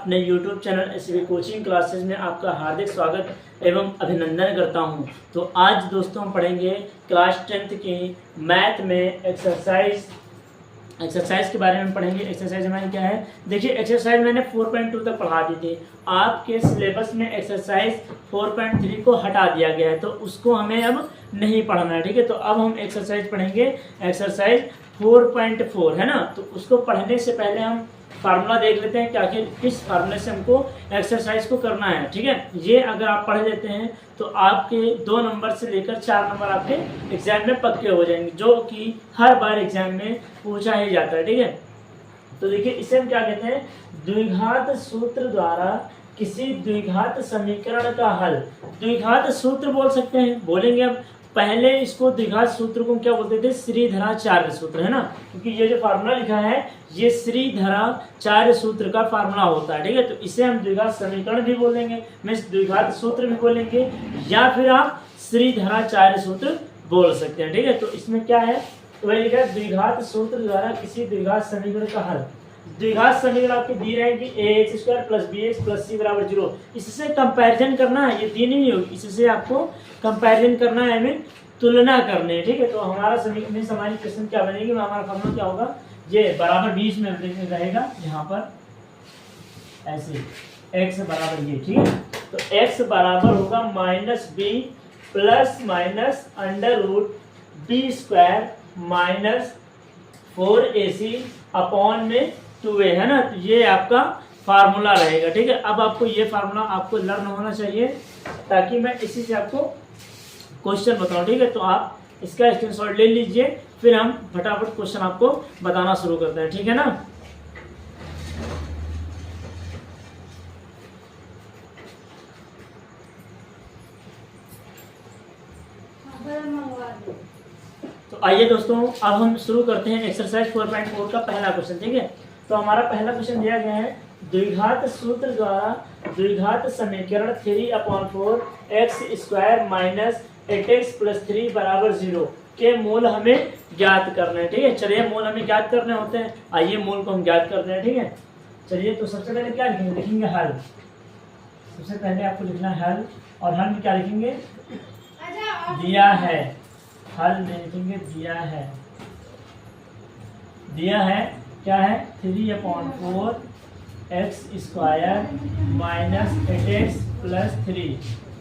अपने YouTube channel SB coaching classes में आपका हार्दिक स्वागत एवं अभिनंदन करता हूं। तो आज दोस्तों हम पढ़ेंगे क्लास 10th की मैथ में एक्सरसाइज के बारे में पढ़ेंगे। एक्सरसाइज हमारी क्या है, देखिए एक्सरसाइज मैंने 4.2 तक पढ़ा दी थी। आपके सिलेबस में एक्सरसाइज 4.3 को हटा दिया गया है, तो उसको हमें अब नहीं पढ़ना है, ठीक है। तो अब हम एक्सरसाइज पढ़ेंगे, एक्सरसाइज 4.4 है ना। तो उसको पढ़ने से पहले हम फार्मूला देख लेते हैं कि आखिर किस फार्मूले से हमको एक्सरसाइज को करना है, ठीक है। ये अगर आप पढ़ लेते हैं तो आपके 2 नंबर से लेकर 4 नंबर आपके एग्जाम में पक्के हो जाएंगे, जो कि हर बार एग्जाम में पूछा ही जाता है, ठीक है। तो देखिए इसे हम क्या कहते हैं, द्विघात सूत्र द्वारा किसी द्विघात समीकरण का हल। द्विघात सूत्र बोल सकते हैं, बोलेंगे अब। पहले इसको द्विघात सूत्र को क्या बोलते थे, श्रीधराचार्य सूत्र, है ना। क्योंकि ये जो फार्मूला लिखा है ये श्रीधराचार्य सूत्र का फार्मूला होता है, ठीक है। तो इसे हम द्विघात समीकरण भी बोलेंगे, मीन्स द्विघात सूत्र भी बोलेंगे, या फिर आप श्रीधराचार्य सूत्र बोल सकते हैं, ठीक है। तो इसमें क्या है, तो वही लिखा है द्विघात सूत्र द्वारा किसी द्विघात समीकरण का हल। द्विघात समीकरण आपके दी रहे हैं कि ax² + bx + c = 0। इससे कंपैरिजन करना है, ये दी नहीं होगी, इससे आपको कंपैरिजन करना है, हमें तुलना करनी है, ठीक है। तो हमारा समीकरण में हमारी क्वेश्चन क्या बनेगी, हमारा फॉर्मूला क्या होगा, ये बराबर बीच में रहेगा, यहाँ पर ऐसे x बराबर ये, ठीक है। तो x बराबर होगा -b ±√b² - 4ac अपॉन में 2a, है ना। तो ये आपका फार्मूला रहेगा, ठीक है। अब आपको ये फार्मूला आपको लर्न होना चाहिए, ताकि मैं इसी से आपको क्वेश्चन बताऊं, ठीक है। तो आप इसका स्क्रीनशॉट ले लीजिए, फिर हम फटाफट क्वेश्चन आपको बताना शुरू करते हैं, ठीक है ना। तो आइए दोस्तों, अब हम शुरू करते हैं एक्सरसाइज 4.4 का पहला क्वेश्चन, ठीक है। तो हमारा पहला क्वेश्चन दिया गया है, द्विघात सूत्र द्वारा द्विघात समीकरण 3/4 x² - 8x + 3 = 0 के मूल हमें ज्ञात करने हैं, ठीक है। चलिए मूल हमें ज्ञात करने होते हैं, आइए मूल को हम ज्ञात करते हैं, ठीक है। चलिए तो सबसे पहले क्या लिखेंगे, लिखेंगे हल। सबसे पहले आपको लिखना है हल, और हल में क्या लिखेंगे, दिया है, हल में लिखेंगे दिया है। दिया है क्या है, 3/4 x² - 8x + 3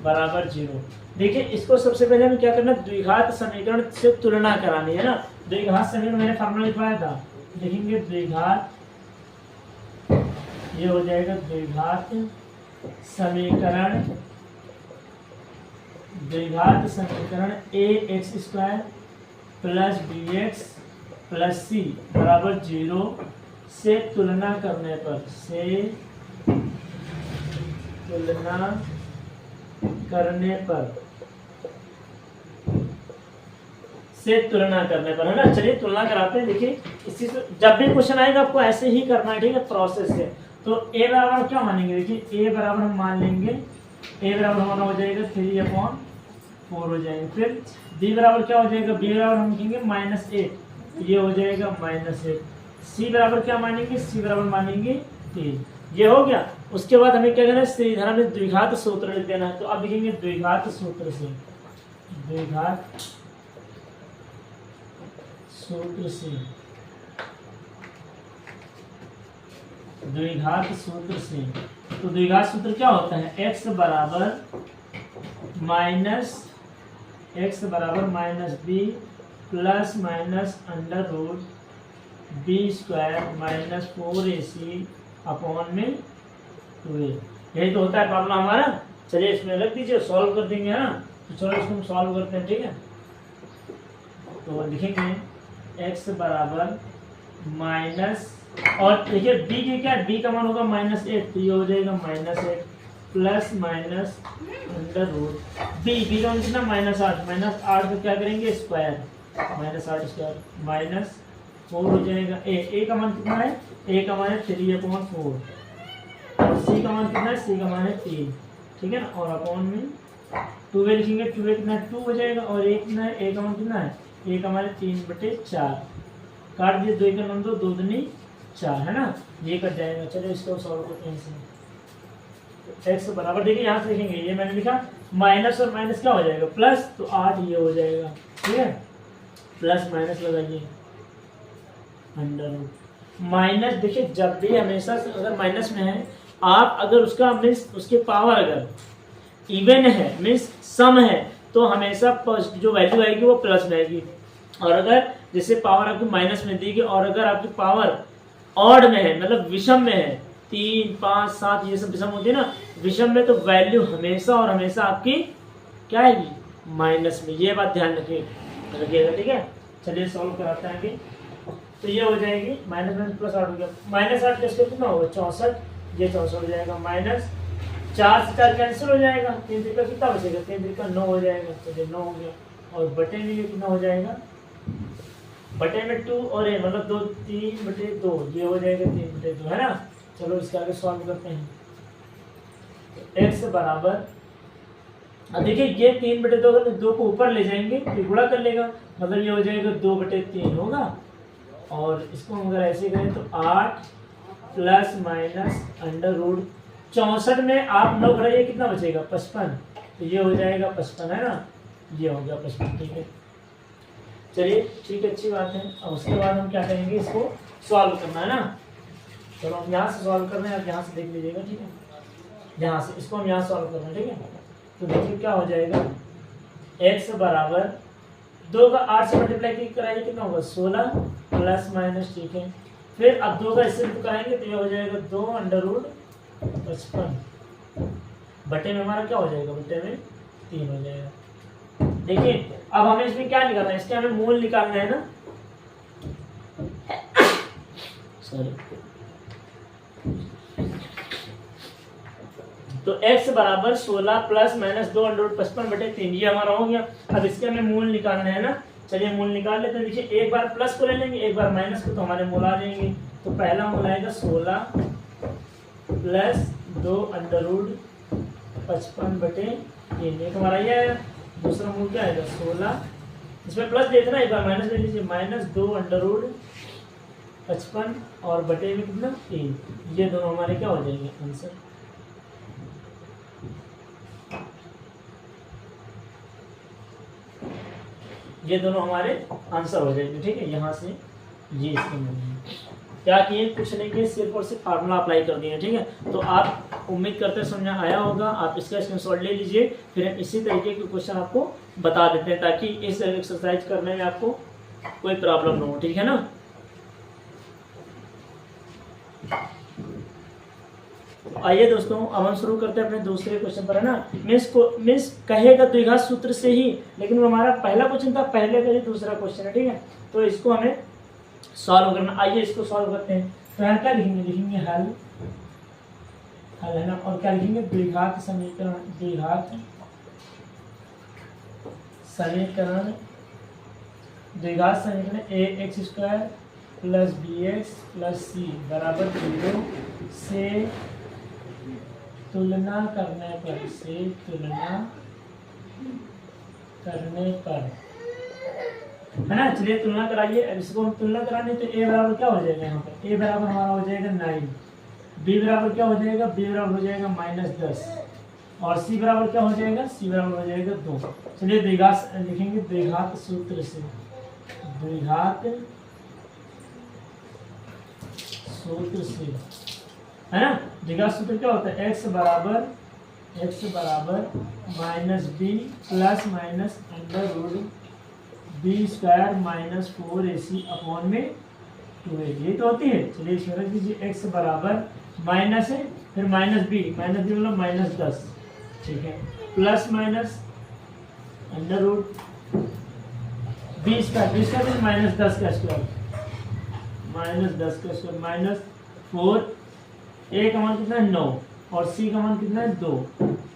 = 0। देखिए इसको सबसे पहले हमें क्या करना है, द्विघात समीकरण से तुलना करानी है ना। द्विघात समीकरण मैंने फार्मूला लिखवाया था, लिखेंगे द्विघात, ये हो जाएगा द्विघात समीकरण ax² + bx + c = 0 से तुलना करने पर, है ना। चलिए तुलना कराते हैं। देखिए इसी से जब भी क्वेश्चन आएगा आपको ऐसे ही करना है, ठीक है, प्रोसेस से। तो a बराबर क्या मानेंगे, देखिए a बराबर हम मान लेंगे, a बराबर हमारा हो जाएगा 3/4 हो जाएंगे। फिर b बराबर क्या हो जाएगा, b बराबर हम लिखेंगे -8, ये हो जाएगा -8। c बराबर क्या मानेंगे, c बराबर मानेंगे 3, ये हो गया। उसके बाद हमें क्या करना है, श्रीधर में द्विघात सूत्र लिख देना है। तो अब लिखेंगे द्विघात सूत्र से, द्विघात सूत्र क्या होता है, x बराबर -b ±√b² - 4ac अपॉन में 2a। यही तो होता है प्रॉब्लम हमारा। चलिए इसमें रख दीजिए, सॉल्व कर देंगे, है ना। तो चलो इसको हम सॉल्व करते हैं, ठीक है। तो लिखेंगे x बराबर माइनस, और देखिए b की क्या, b का मान होगा -8, तो ये हो जाएगा -8 प्लस माइनस √b, b का कितना -8 को क्या करेंगे स्क्वायर, -8² -4 हो जाएगा। a का मान कितना है, a का मान है 3/4, और c का मान कितना है, c का मान है 3, ठीक है ना। और अपॉन में 2a लिखेंगे, 2a कितना है 2 हो जाएगा, और a कितना है, a का मान कितना है, a का मान है 3/4, काट दिए, 2 का मान 2, 2 दूनी 4, है ना, ये कट जाएगा। चलो इसको सॉल्व करते हैं। तो x बराबर देखिए यहाँ से लिखेंगे, ये मैंने लिखा माइनस और माइनस क्या हो जाएगा प्लस, तो 8 ये हो जाएगा, ठीक है। प्लस माइनस लगाइए, अंडर रूट माइनस। देखिए जब भी हमेशा अगर माइनस में है, आप अगर उसका मीन्स उसके पावर अगर इवन है मीन्स सम है, तो हमेशा जो वैल्यू आएगी वो प्लस में आएगी। और अगर जैसे पावर आपकी माइनस में दी गई और अगर आपकी पावर ऑड में है मतलब विषम में है, 3, 5, 7 ये सब विषम होती है ना, विषम में तो वैल्यू हमेशा और हमेशा आपकी क्या आएगी माइनस में। ये बात ध्यान रखिएगा, ठीक है। चलिए सॉल्व कराते हैं आगे। तो ये हो जाएगी माइनस माइनस प्लस 8 हो गया, माइनस 8 कैसे कितना होगा 64, ये 64 हो जाएगा, माइनस 4 से 4 कैंसिल हो जाएगा, 3 3 का कितना बचेगा, 3 3 का 9 हो जाएगा, चलिए 9 हो गया। और बटे में ये कितना हो जाएगा, बटे में 2 और ए मतलब 2 3/2, ये हो जाएगा 3/2, है ना। चलो इसके आगे सॉल्व करते हैं। तो x बराबर, अब देखिए ये 3/2 अगर 2 को ऊपर ले जाएंगे तो गुणा कर लेगा, मतलब ये हो जाएगा 2/3 होगा। और इसको हम अगर ऐसे करें तो 8 प्लस माइनस अंडर रूट 64 में आप 9 घटाइए कितना बचेगा 55, तो ये हो जाएगा 55, है ना, ये हो गया 55, ठीक है। चलिए ठीक है, अच्छी बात है। अब उसके बाद हम क्या करेंगे, इसको सॉल्व करना है ना। चलो हम यहाँ से सॉल्व कर रहे हैं, आप यहाँ से देख लीजिएगा, ठीक है। यहाँ से इसको हम यहाँ सॉल्व कर रहे हैं, ठीक है। तो देखिए क्या हो जाएगा, x बराबर 2 का 8 से मल्टीप्लाई कराइए कितना होगा 16 प्लस माइनस, ठीक है। फिर अब 2 का इससे कराएंगे तो ये हो जाएगा 2 अंडर रूट 55, बटे में हमारा क्या हो जाएगा, बटे में 3 हो जाएगा। देखिए अब हमें इसमें क्या निकालना है, इसके हमें मूल निकालना है ना, सॉरी। तो x बराबर 16 प्लस माइनस 2 अंडर रूट 55/3, ये हमारा हो गया। अब इसके हमें मूल निकालना है ना, चलिए मूल निकाल लेते हैं। देखिए एक बार प्लस को ले लेंगे, एक बार माइनस को, तो हमारे मूल आ जाएंगे। तो पहला मूल आएगा 16 प्लस 2 अंडर रूट 55/3, एक हमारा ये आया। दूसरा मूल क्या आएगा 16, इसमें प्लस देते ना, एक बार माइनस ले लीजिए, माइनस 2 अंडर रूट 55 और बटे में कितना 3, ये दोनों हमारे क्या हो जाएंगे आंसर। ये दोनों हमारे आंसर हो जाएंगे, ठीक है। यहाँ से ये इसके क्या किए, कुछ नहीं किए, सिर्फ और सिर्फ फार्मूला अप्लाई कर दिए, ठीक है। तो आप उम्मीद करते हैं समझ आया होगा, आप इसका स्क्रीनशॉट ले लीजिए, फिर हम इसी तरीके के क्वेश्चन आपको बता देते हैं ताकि इस एक्सरसाइज करने में आपको कोई प्रॉब्लम ना हो, ठीक है ना। आइए दोस्तों अब हम शुरू करते हैं अपने दूसरे क्वेश्चन पर, है ना। मिस कहेगा द्विघात सूत्र से ही, लेकिन वो हमारा पहला क्वेश्चन था, पहले का ही दूसरा क्वेश्चन है, ठीक है। तो इसको हमें सॉल्व करना, आइए इसको सॉल्व करते हैं। तो यहाँ क्या लिखेंगे, लिखेंगे हल है ना, और क्या लिखेंगे द्विघात समीकरण, द्विघात समीकरण ax² plus bx plus c बराबर 0 से तुलना करने पर, है ना। चलिए तुलना कराइए। अब इसको हम तुलना कराने तो a बराबर क्या हो जाएगा, यहाँ पर a बराबर हमारा हो जाएगा 9, b बराबर क्या हो जाएगा, b बराबर हो जाएगा -10, और c बराबर क्या हो जाएगा, c बराबर हो जाएगा 2। चलिए द्विघात लिखेंगे, द्विघात सूत्र से, द्विघात सूत्र से, है ना। द्विघात सूत्र क्या होता है, x बराबर -b plus minus under root b² -4ac upon में 2a, ये तो होती है। चलिए इसमें रख दीजिए, x बराबर माइनस है, फिर -b मतलब -10, ठीक है, plus minus under root b² -10 का स्क्वायर, -10 का स्क्वायर -4, a का मान कितना है 9 और c का मान कितना है 2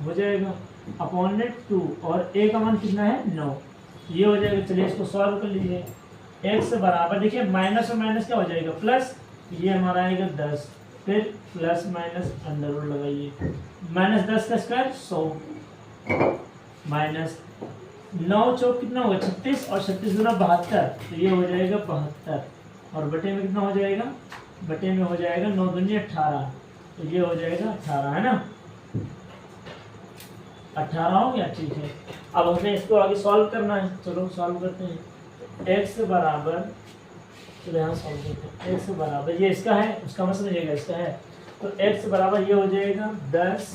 हो जाएगा, अपॉन में 2, और a का मान कितना है 9, ये हो जाएगा। चलिए इसको सॉल्व कर लीजिए। x बराबर देखिए माइनस और माइनस क्या हो जाएगा प्लस, ये हमारा आएगा 10, फिर प्लस माइनस अंडर रूट लगाइए, -10 का स्क्वायर 100 माइनस 9 चौक कितना होगा 36, और 36 गुना 72, तो ये हो जाएगा 72, और बटे में कितना हो जाएगा, बटे में हो जाएगा 9 दूनी 18, तो ये हो जाएगा 18, है ना। 18 हो गया, ठीक है। अब हमें इसको आगे सॉल्व करना है, चलो सॉल्व करते हैं। x बराबर, चलो यहाँ सॉल्व करते हैं। x बराबर ये इसका है, उसका मत समझिएगा, इसका है तो x बराबर ये हो जाएगा 10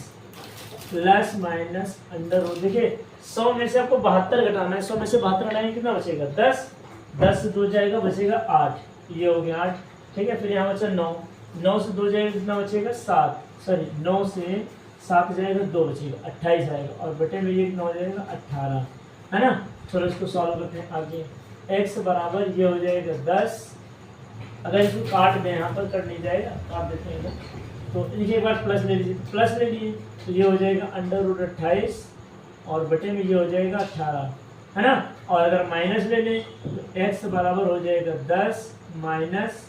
प्लस माइनस अंडर रूट। देखिए 100 में से आपको 72 घटाना है, 100 में से 72 घटाएंगे कितना बचेगा 10, 10 से 2 जाएगा बचेगा 8, ये हो गया 8, ठीक है। फिर यहाँ बचा 9, 9 से 2 जाएगा कितना बचेगा 7, सॉरी 9 से 7 जाएगा 2 बचेगा 28 आएगा, और बटे में ये कितना हो जाएगा 18, है ना। चलो इसको सॉल्व करते हैं आगे। x बराबर ये हो जाएगा 10, अगर इसको काट दें, यहाँ पर कट नहीं जाएगा, काट देते हैं इधर, तो इनके बाद प्लस ले लीजिए, प्लस ले लिए तो ये हो जाएगा अंडर रूट 28 और बटे में ये हो जाएगा 18, है ना। और अगर माइनस ले लें तो x बराबर हो जाएगा 10 माइनस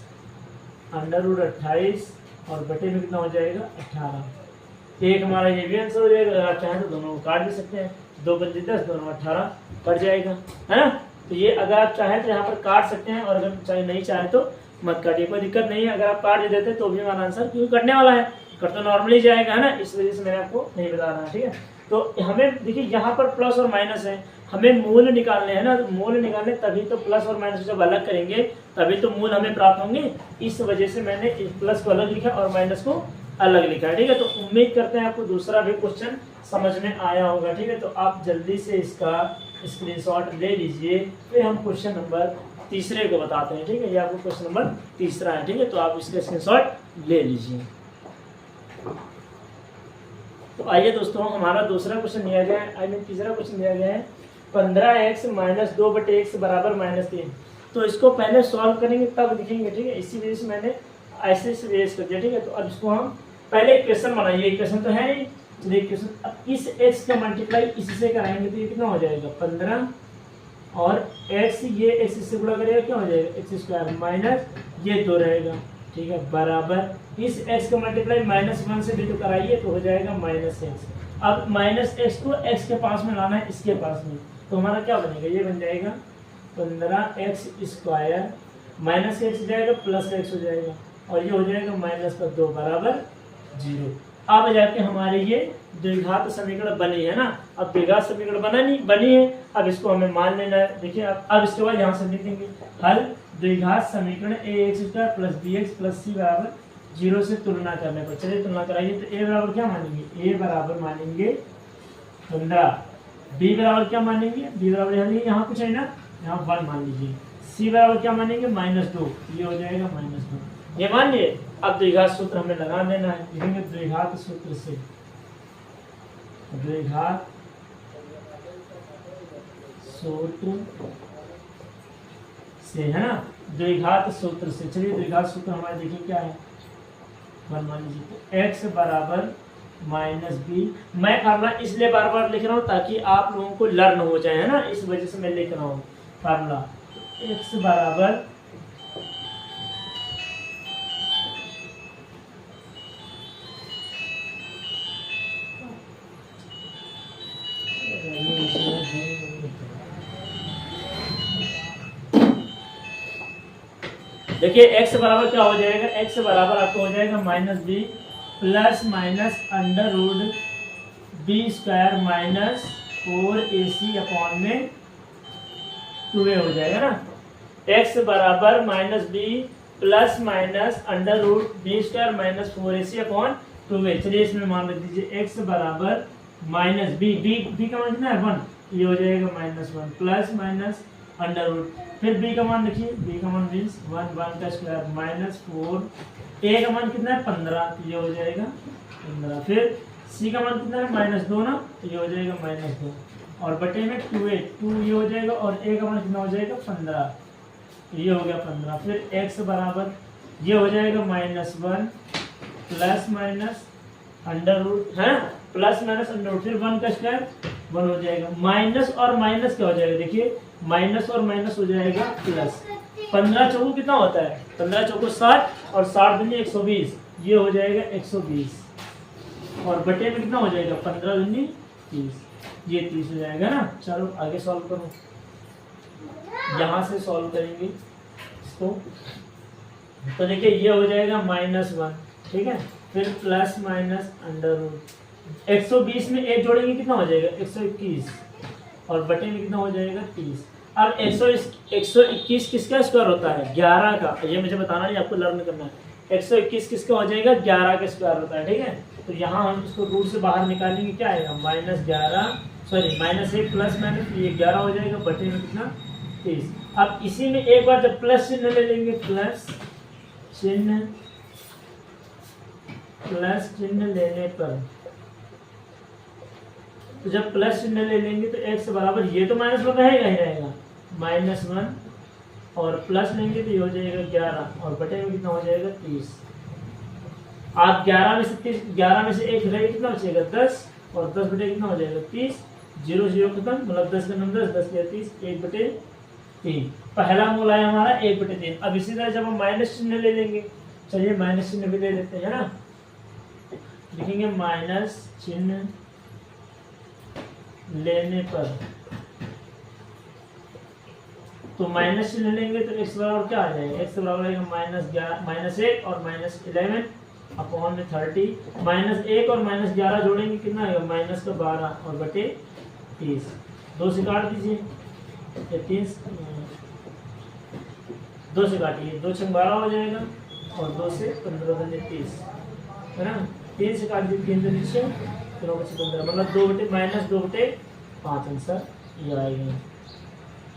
अंडर रूट 28 और बटे में कितना हो जाएगा 18। एक हमारा ये भी आंसर हो जाएगा। अगर आप चाहें तो दोनों को काट भी सकते हैं, 2 बजे 10, दोनों 18 पड़ जाएगा, है ना। तो ये अगर आप चाहें तो यहाँ पर काट सकते हैं, और अगर चाहे नहीं चाहे तो मत काटिए, कोई दिक्कत नहीं है। अगर आप काट दे देते तो भी हमारा आंसर क्योंकि कटने वाला है, कट तो नॉर्मली जाएगा, है ना, इस वजह से मैंने आपको नहीं बता रहा, ठीक है। तो हमें देखिए यहाँ पर प्लस और माइनस है, हमें मूल निकालने हैं ना, तो मूल निकालने तभी तो प्लस और माइनस जब अलग करेंगे तभी तो मूल हमें प्राप्त होंगे। इस वजह से मैंने इस प्लस को अलग लिखा और माइनस को अलग लिखा है, ठीक है। तो उम्मीद करते हैं आपको दूसरा भी क्वेश्चन समझ में आया होगा, ठीक है। तो आप जल्दी से इसका स्क्रीनशॉट ले लीजिए, फिर हम क्वेश्चन नंबर तीसरे को बताते हैं, ठीक है। ये आपको क्वेश्चन नंबर तीसरा है, ठीक है। तो आप इसका स्क्रीनशॉट ले लीजिए। तो आइए दोस्तों, हमारा दूसरा क्वेश्चन दिया गया है, आई मीन तीसरा क्वेश्चन दिया गया है 15x माइनस 2/x बराबर -3। तो इसको पहले सॉल्व करेंगे तब लिखेंगे, ठीक है। इसी वजह से मैंने ऐसे से रेस कर दिया, ठीक है। तो अब इसको हम पहले इक्वेशन बनाइए, इक्वेशन तो है नहीं, तो इक्वेशन अब इस x का मल्टीप्लाई इससे कराएंगे तो ये कितना हो जाएगा 15, और x ये x इससे गुणा करेगा क्या हो जाएगा x² माइनस ये 2 रहेगा, ठीक है, बराबर इस x का मल्टीप्लाई -1 से भी तो कराइए तो हो जाएगा -x। अब -x को x के पास में लाना है, इसके पास में, तो हमारा क्या बनेगा, ये बन जाएगा 15x² माइनस x जाएगा प्लस x हो जाएगा, और ये हो जाएगा -2 बराबर 0। अब जाके हमारे ये द्विघात समीकरण बनी है ना। अब द्विघात समीकरण बनी है, अब इसको हमें मान लेना है। देखिए अब इसके बाद यहाँ से लिखेंगे हल द्विघात समीकरण ax² plus bx plus c बराबर 0 से तुलना करने पर। चलिए तुलना कराइए। तो a बराबर क्या मानेंगे, a बराबर मानेंगे 15, b बराबर क्या मानेंगे, b बराबर यहाँ कुछ है ना, यहाँ 1 मान लीजिए, c बराबर क्या मानेंगे -2, ये हो जाएगा -2, ये मान लिए। अब द्विघात सूत्र हमें लगा देना है, लिखेंगे द्विघात सूत्र से, द्विघात सूत्र से, है ना, द्विघात सूत्र से। चलिए द्विघात सूत्र हमारे देखिए क्या है, 1 मान लीजिए। तो x बराबर -b, मैं फार्मूला इसलिए बार बार लिख रहा हूँ ताकि आप लोगों को लर्न हो जाए, है ना, इस वजह से मैं लिख रहा हूँ फार्मूला। x बराबर देखिए x बराबर क्या हो जाएगा, x बराबर आपको हो जाएगा -b plus minus under root b² minus 4ac upon में 2a हो जाएगा ना। x बराबर -b plus minus under root b² minus 4ac upon 2a। चलिए इसमें मान रख दीजिए x बराबर -b का मान कितना है 1, ये हो जाएगा -1 प्लस माइनस अंडर रूट, फिर b का मान देखिए, b का मान मीन्स 1 का स्क्वायर माइनस 4, a का मान कितना है 15, तो ये हो जाएगा 15, फिर c का मान कितना है -2 ना, तो ये हो जाएगा -2, और बटे में 2a, 2 ये हो जाएगा, और a का मान कितना हो जाएगा 15, तो ये हो गया 15, फिर x बराबर ये हो जाएगा -1 प्लस माइनस अंडर रूट, है प्लस माइनस अंडर रूट, फिर 1 का स्क्वायर 1 हो जाएगा, माइनस और माइनस क्या हो जाएगा, देखिए माइनस और माइनस हो जाएगा प्लस। 15 चौको कितना होता है, 15 चौको 60, और 60 दूनी 120, ये हो जाएगा 120, और बटे में कितना हो जाएगा 15 दूनी 30, ये 30 हो जाएगा ना। चलो आगे सॉल्व करो, यहाँ से सॉल्व करेंगे इसको, तो देखिए ये हो जाएगा -1, ठीक है, फिर प्लस माइनस अंडर रूट, 120 में 1 जोड़ेंगे कितना हो जाएगा 121 और बटे में कितना हो जाएगा 30। अब 121 किसका स्क्वायर होता है 11 का, ये मुझे बताना नहीं, आपको लर्न करना है। 121 किसका हो जाएगा 11 का स्क्वायर होता है, ठीक है। तो यहाँ हम इसको रूट से बाहर निकालेंगे, क्या आएगा -1 प्लस माइनस, ये 11 हो जाएगा बटे में कितना 30। अब इसी में एक बार जब प्लस चिन्ह ले लेंगे, प्लस चिन्ह लेने पर, तो जब प्लस चिन्ह ले लेंगे तो x बराबर, ये तो -1 रहेगा ही रहेगा, -1 और प्लस लेंगे तो ये हो जाएगा 11 और बटे में कितना हो जाएगा 30। आप 11 में से 1 घटाइए कितना बचेगा 10 और 10 बटे कितना हो जाएगा 30, 0 0 खत्म, मतलब 10 का 10, 10 के 30, 1/3। पहला मूल है हमारा 1/3। अब इसी तरह जब हम माइनस चिन्ह ले लेंगे, चलिए माइनस चिन्ह भी ले लेते हैं ना, लिखेंगे माइनस चिन्ह लेने पर, तो माइनस चिन्ह लेंगे तो x बराबर क्या आ जाएगा, x बराबर आएगा -1 और -11 अपॉन में 30, -1 और -11 जोड़ेंगे कितना आएगा -12 और बटे 30। 2 से काट दीजिए, 3 2 से काटिए, 2 6 12 हो जाएगा और 2 से 15 बने 30, है ना। 3 से काट दीजिए, 3 से 6 15, मतलब -2/5 आंसर ये आएगा,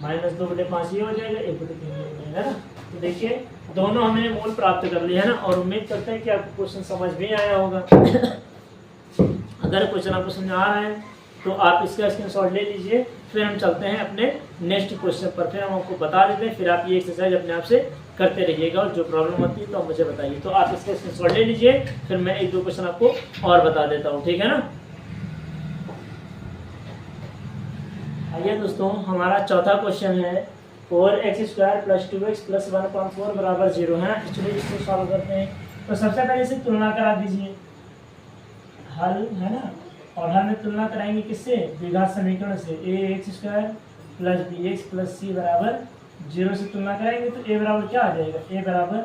-2/5 ये हो जाएगा, 1/3 ये हो जाएगा, है ना। तो देखिए दोनों हमने मूल प्राप्त कर लिए, है ना, और उम्मीद करते हैं कि आपको क्वेश्चन समझ भी आया होगा। अगर क्वेश्चन आपको समझ आ रहा है तो आप इसका स्क्रीनशॉट ले लीजिए, फिर हम चलते हैं अपने नेक्स्ट क्वेश्चन पर, फिर हम आपको बता देते हैं, फिर आप ये एक्सरसाइज अपने आप से करते रहिएगा और जो प्रॉब्लम होती है तो आप मुझे बताइए। तो आप इसका स्क्रीनशॉट ले लीजिए, फिर मैं 1-2 क्वेश्चन आपको और बता देता हूँ, ठीक है ना। आइए दोस्तों, हमारा चौथा क्वेश्चन है 4x² + 2x + 1/4 बराबर 0 है। चलिए इसको सॉल्व करते हैं। तो सबसे पहले इसे तुलना करा दीजिए, हल है ना, और हल में तुलना कराएंगे किससे, द्विघात समीकरण से, ax² + bx + c बराबर 0 से तुलना कराएंगे तो a बराबर क्या आ जाएगा, a बराबर,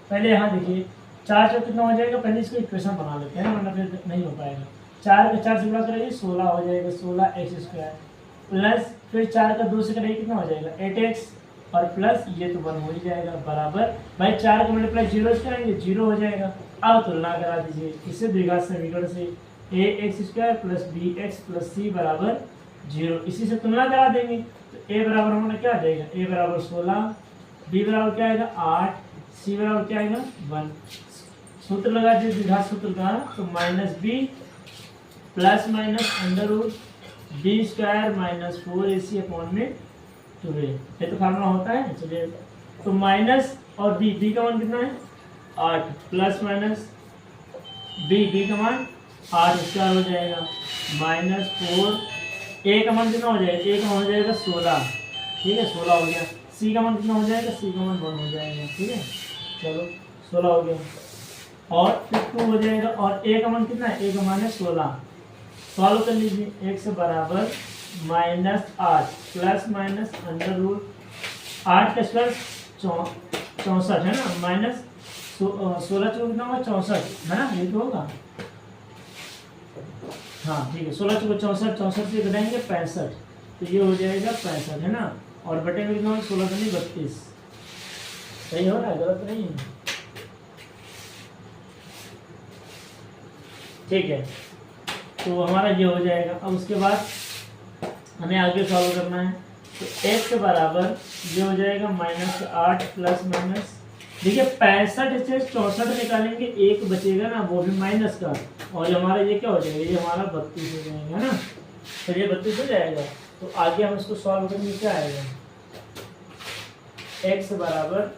पहले यहाँ देखिए 4 से कितना हो जाएगा, पहले इसको इक्वेशन बना लेते हैं ना, वरना फिर नहीं हो पाएगा। 4 का 4 से गुणा करेंगे 16 हो जाएगा, 16x² प्लस फिर 4 का 2 से करेंगे कितना हो जाएगा 8x और प्लस ये तो 1 हो ही जाएगा, बराबर भाई 4 का मल्टीप्लाई 0 से करेंगे 0 हो जाएगा। अब तुलना करा दीजिए इससे द्विघात समीकरण से, ax² + bx + c बराबर 0, इसी से तुलना करा देंगे तो a बराबर हमारा क्या आ जाएगा, a बराबर 16, b बराबर क्या आएगा 8, c बराबर क्या आएगा 1। सूत्र लगा दीजिए द्विघात सूत्र का, तो -b ± b² - 4ac अपॉन में 2a, ये तो फार्मूला होता है। चलिए तो माइनस और b का मान कितना है 8, प्लस माइनस b का मान 8² हो जाएगा, -4, a का मान कितना हो जाएगा, a का मान हो जाएगा 16, ठीक है 16 हो गया। c का मान कितना हो जाएगा, c का मान 1 हो जाएगा, ठीक है, चलो 16 हो गया, और फिर 2 हो जाएगा, और a का मान कितना है, a का मान है 16। सॉल्व कर लीजिए, x बराबर -8 प्लस माइनस √8 का स्क्वायर 64 है ना, माइनस 16 चौक कितना होगा 64 है ना, ये तो होगा, हाँ ठीक है, 16 चौक 64, 64 से घटाएंगे 65, तो ये हो जाएगा 65 है ना, और बटे में कितना होगा 16 से 32, सही हो रहा है, गलत नहीं है, ठीक है। तो हमारा ये हो जाएगा। अब उसके बाद हमें आगे सॉल्व करना है, तो x बराबर ये हो जाएगा -8 प्लस माइनस, देखिए 65 से 64 निकालेंगे, एक बचेगा ना वो भी माइनस का, और हमारा ये क्या हो जाएगा, ये हमारा 32 हो जाएगा ना, तो ये 32 हो जाएगा। तो आगे हम इसको सॉल्व करेंगे, क्या आएगा, x बराबर,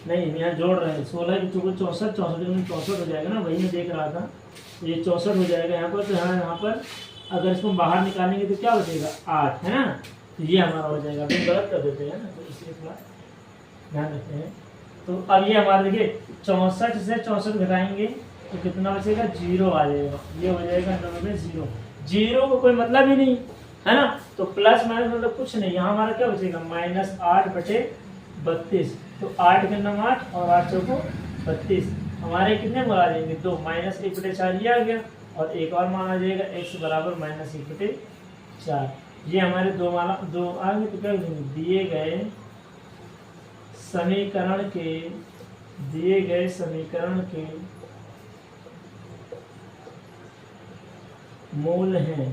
नहीं यहाँ जोड़ रहे हैं, 16 की 64, 64 हो जाएगा ना, वही मैं देख रहा था, तो ये 64 हो जाएगा यहाँ पर। तो यहाँ पर अगर इसको बाहर निकालेंगे तो क्या बचेगा 8 है ना, तो ये हमारा हो जाएगा, अभी गलत कर देते हैं ना, तो इसलिए थोड़ा ध्यान रखते हैं। तो अब ये हमारा देखिए 64 से 64 घटाएंगे तो कितना बचेगा 0 आ जाएगा, ये हो जाएगा 90, 0 को कोई मतलब ही नहीं है ना, तो प्लस माइनस मतलब कुछ नहीं, यहाँ हमारा क्या बचेगा -8/32, तो 8 के 9 8 और 8 चौको 32, हमारे कितने मान आ जाएंगे 2, माइनस 1/4 ये आ गया, और एक और मान आ जाएगा x बराबर माइनस 1/4। ये हमारे दो आ गए। तो क्या करेंगे, दिए गए समीकरण के मूल हैं,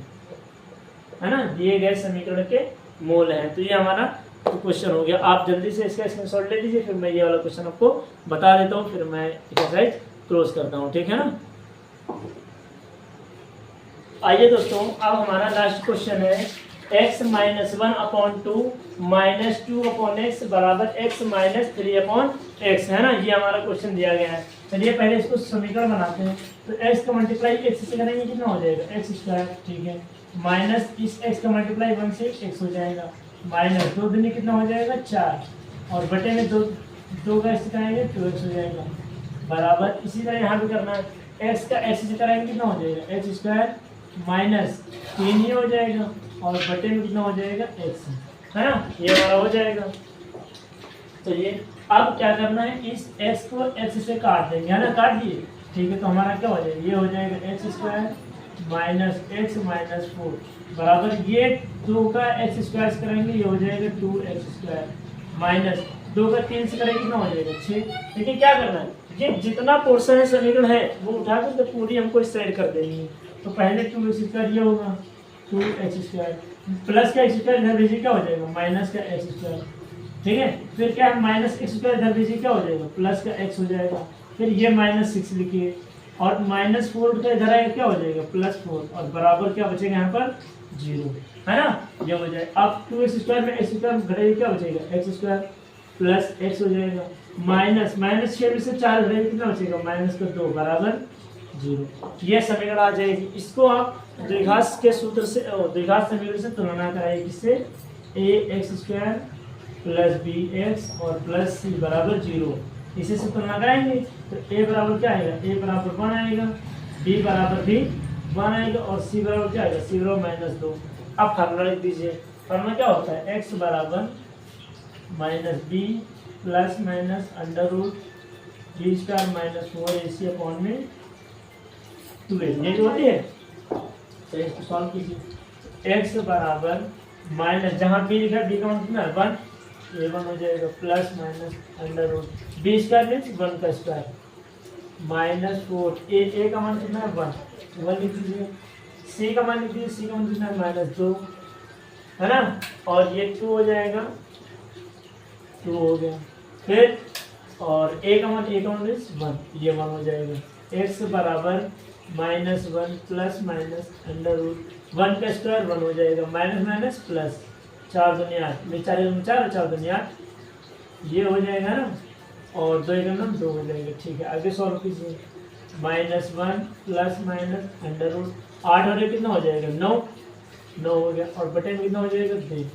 है ना, दिए गए समीकरण के मूल हैं। तो ये हमारा क्वेश्चन हो गया। आप जल्दी से इसका स्क्रीनशॉट ले लीजिए, फिर मैं ये वाला क्वेश्चन आपको बता देता हूँ, फिर मैं एक्सरसाइज क्लोज करता हूँ, ठीक है ना। आइए दोस्तों, अब हमारा लास्ट क्वेश्चन है x - 1/2 - 2/x बराबर x - 3/x, है ना। ये हमारा क्वेश्चन दिया गया है। चलिए पहले इसको समीकरण बनाते हैं। तो x का मल्टीप्लाई x से करेंगे कितना हो जाएगा, x², ठीक है, माइनस इस x का मल्टीप्लाई 1 से x हो जाएगा, माइनस 2 दूनी कितना हो जाएगा 4, और बटे में 2 का x कराएंगे 2x हो जाएगा, बराबर इसी तरह यहाँ भी करना है। x का x से कराएंगे कितना हो जाएगा, x² माइनस 3 ही हो जाएगा, और बटे में कितना हो जाएगा x, है ना, ये हमारा हो जाएगा। तो ये अब क्या करना है, इस x को x से काट देंगे, है ना, काट दिए, ठीक है। तो हमारा क्या हो जाएगा, ये हो जाएगा x² माइनस x माइनस 4 बराबर ये 2 का x² से करेंगे ये हो जाएगा 2x² माइनस 2 का 3 से करेंगे कितना हो जाएगा 6। देखिए क्या करना है, ये जितना पोर्शन है समीकरण है वो उठा कर तो पूरी हमको इस साइड कर देनी है। तो पहले 2x² ये होगा 2x² प्लस का x² इधर भेजिए क्या हो जाएगा, माइनस का x², ठीक है। फिर क्या है, माइनस x² इधर भेजिए क्या हो जाएगा, प्लस का x हो जाएगा। फिर ये -6 लिखिए, और -4 का इधर आएगा क्या हो जाएगा, +4, और बराबर क्या बचेगा यहाँ पर 0, है ना, ये हो जाएगा। अब 2x² में x² घटाइए क्या बचेगा, x² प्लस x हो जाएगा, माइनस 6 में से 4 घटाइए कितना बचेगा, -2 बराबर 0। ये समीकरण आ जाएगी। इसको आप द्विघात के सूत्र से, द्विघात समीकरण से तुलना कराइए, किससे, ax² प्लस bx और प्लस c बराबर 0, इसी से तुलना कराएंगे। तो a बराबर क्या आएगा, a बराबर 1 आएगा, b बराबर भी 1 आएगा, और c बराबर क्या आएगा, c बराबर -2। अब फार्मूला लिख दीजिए। फार्मूला क्या होता है, x बराबर -b plus minus under root b² -4ac upon में 2a, ये जो होती है। तो इसको सॉल्व कीजिए। x बराबर माइनस, जहाँ b लिखा है b का मान कितना है 1, ये 1 हो जाएगा, plus minus under root b² means 1 का स्क्वायर -4, a का मान कितना है 1 लिख दीजिए, c का मान लिख दीजिए, c का मान कितना है -2, है ना, और ये 2 हो जाएगा, 2 हो गया। फिर और a का मान मीन्स 1, ये 1 हो जाएगा। x बराबर -1 प्लस माइनस अंडर रूट 1 का स्क्वायर 1 हो जाएगा, माइनस माइनस प्लस, 4 दूनी 8, 4 और 4 दूनी 8, ये हो जाएगा ना, और 2 का नाम 2 हो जाएगा, ठीक है। आगे सॉल्व कीजिए। -1 प्लस माइनस अंडर रूट 8 और कितना हो जाएगा 9 हो गया, और बटे में कितना हो जाएगा 3।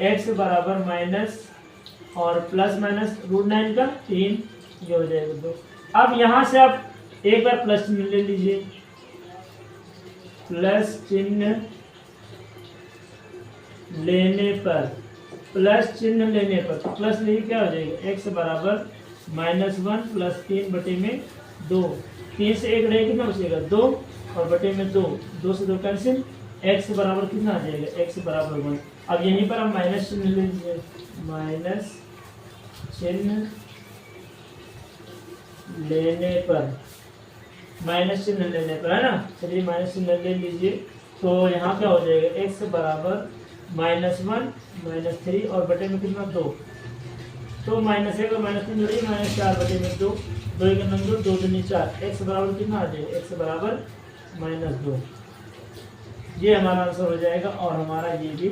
x बराबर माइनस और प्लस माइनस √9 का 3, ये हो जाएगा 2। अब यहाँ से आप एक बार प्लस चिन्ह ले लीजिए, प्लस चिन्ह लेने पर, तो प्लस लेके क्या हो जाएगा, x बराबर -1 प्लस 3 बटे में 2, 3 से 1 रहेगा कितना बचेगा 2, और बटे में 2 से 2 कैंसिल, x बराबर कितना आ जाएगा, x बराबर 1। अब यहीं पर हम माइनस चिन्ह ले लीजिए, माइनस चिन्ह लेने पर, है ना। चलिए माइनस चिन्ह ले लीजिए। तो यहाँ क्या हो जाएगा, x बराबर -1 -3 और बटे में कितना 2, तो -1 और -3 जोड़िए, -4 बटे में 2, 2 के नंबर 2 दूनी 4, x बराबर कितना आ जाएगा, x बराबर -2। ये हमारा आंसर हो जाएगा, और हमारा ये भी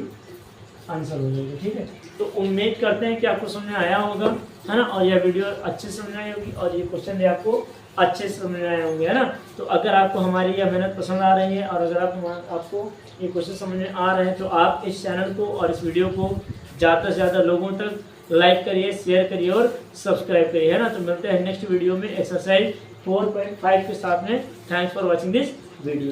आंसर हो जाएगा, ठीक है। तो उम्मीद करते हैं कि आपको समझ में आया होगा, है ना, और यह वीडियो अच्छे से समझ में आई होगी, और ये क्वेश्चन भी आपको अच्छे से समझ में आए होंगे, है ना। तो अगर आपको हमारी यह मेहनत पसंद आ रही है, और अगर आपको ये क्वेश्चन समझ में आ रहे हैं, तो आप इस चैनल को और इस वीडियो को ज़्यादा से ज़्यादा लोगों तक लाइक करिए, शेयर करिए और सब्सक्राइब करिए, है ना। तो मिलते हैं नेक्स्ट वीडियो में एक्सरसाइज 4.5 के साथ में। Thanks for watching this video.